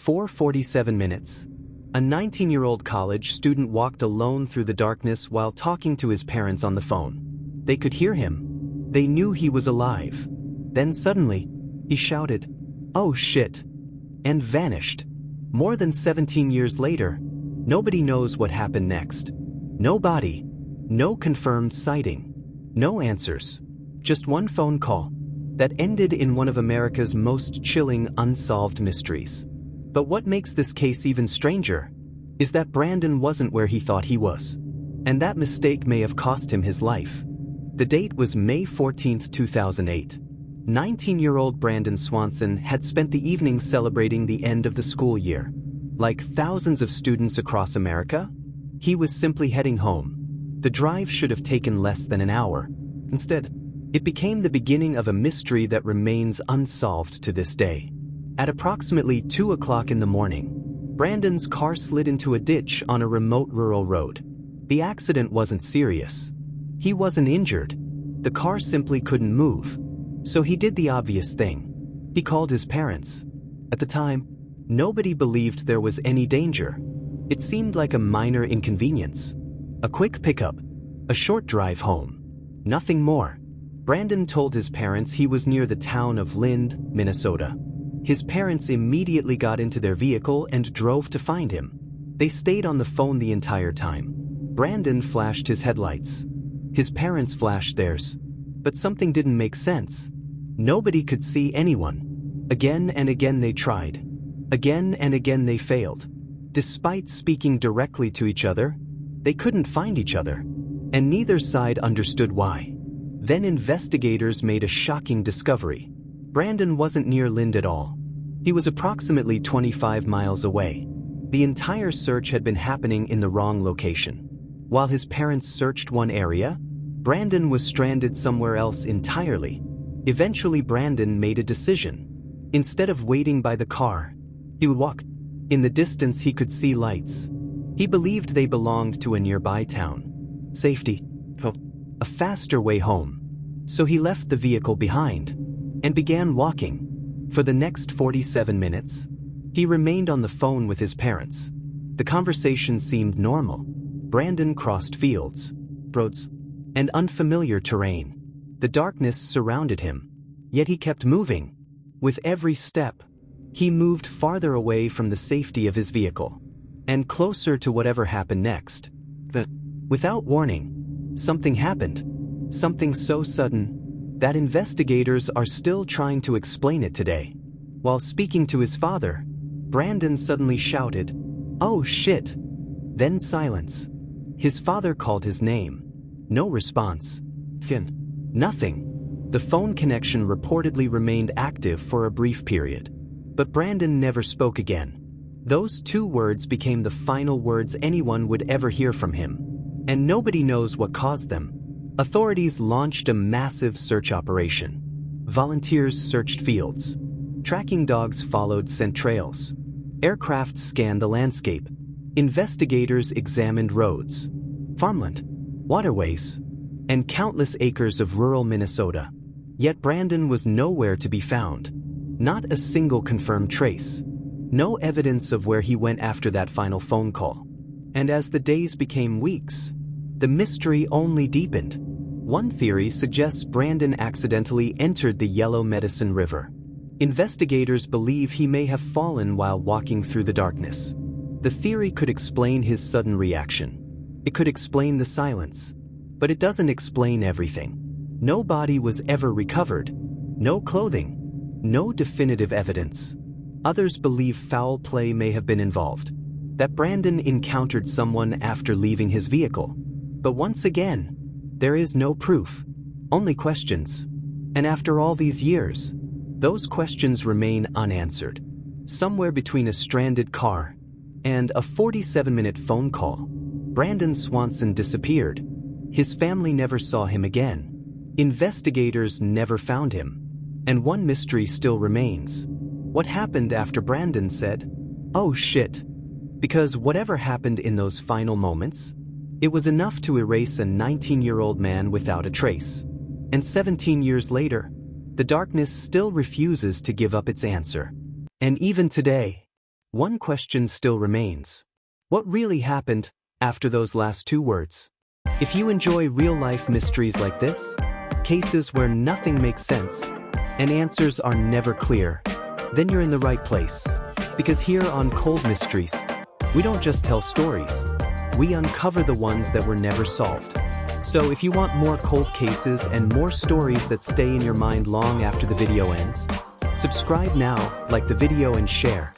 4:47 minutes. A 19-year-old college student walked alone through the darkness while talking to his parents on the phone. They could hear him. They knew he was alive. Then suddenly, he shouted, "Oh shit!" and vanished. More than 17 years later, nobody knows what happened next. No body, no confirmed sighting, no answers. Just one phone call that ended in one of America's most chilling unsolved mysteries. But what makes this case even stranger is that Brandon wasn't where he thought he was. And that mistake may have cost him his life. The date was May 14, 2008. 19-year-old Brandon Swanson had spent the evening celebrating the end of the school year. Like thousands of students across America, he was simply heading home. The drive should have taken less than an hour. Instead, it became the beginning of a mystery that remains unsolved to this day. At approximately 2 o'clock in the morning, Brandon's car slid into a ditch on a remote rural road. The accident wasn't serious. He wasn't injured. The car simply couldn't move. So he did the obvious thing. He called his parents. At the time, nobody believed there was any danger. It seemed like a minor inconvenience. A quick pickup, a short drive home. Nothing more. Brandon told his parents he was near the town of Lind, Minnesota. His parents immediately got into their vehicle and drove to find him. They stayed on the phone the entire time. Brandon flashed his headlights. His parents flashed theirs. But something didn't make sense. Nobody could see anyone. Again and again they tried. Again and again they failed. Despite speaking directly to each other, they couldn't find each other. And neither side understood why. Then investigators made a shocking discovery. Brandon wasn't near Lind at all. He was approximately 25 miles away. The entire search had been happening in the wrong location. While his parents searched one area, Brandon was stranded somewhere else entirely. Eventually, Brandon made a decision. Instead of waiting by the car, he would walk. In the distance, he could see lights. He believed they belonged to a nearby town. Safety. A faster way home. So he left the vehicle behind and began walking. For the next 47 minutes, he remained on the phone with his parents. The conversation seemed normal. Brandon crossed fields, roads, and unfamiliar terrain. The darkness surrounded him, yet he kept moving. With every step, he moved farther away from the safety of his vehicle and closer to whatever happened next. But without warning, something happened. Something so sudden that investigators are still trying to explain it today. While speaking to his father, Brandon suddenly shouted, "Oh shit!" Then silence. His father called his name. No response. Nothing. The phone connection reportedly remained active for a brief period. But Brandon never spoke again. Those 2 words became the final words anyone would ever hear from him. And nobody knows what caused them. Authorities launched a massive search operation. Volunteers searched fields. Tracking dogs followed scent trails. Aircraft scanned the landscape. Investigators examined roads, farmland, waterways, and countless acres of rural Minnesota. Yet Brandon was nowhere to be found. Not a single confirmed trace. No evidence of where he went after that final phone call. And as the days became weeks, the mystery only deepened. One theory suggests Brandon accidentally entered the Yellow Medicine River. Investigators believe he may have fallen while walking through the darkness. The theory could explain his sudden reaction. It could explain the silence. But it doesn't explain everything. No body was ever recovered. No clothing. No definitive evidence. Others believe foul play may have been involved. That Brandon encountered someone after leaving his vehicle. But once again, there is no proof. Only questions. And after all these years, those questions remain unanswered. Somewhere between a stranded car and a 47-minute phone call, Brandon Swanson disappeared. His family never saw him again. Investigators never found him. And one mystery still remains. What happened after Brandon said, "Oh shit"? Because whatever happened in those final moments, it was enough to erase a 19-year-old man without a trace. And 17 years later, the darkness still refuses to give up its answer. And even today, one question still remains. What really happened after those last two words? If you enjoy real-life mysteries like this, cases where nothing makes sense, and answers are never clear, then you're in the right place. Because here on Cold Mysteries, we don't just tell stories, we uncover the ones that were never solved. So if you want more cold cases and more stories that stay in your mind long after the video ends, subscribe now, like the video and share.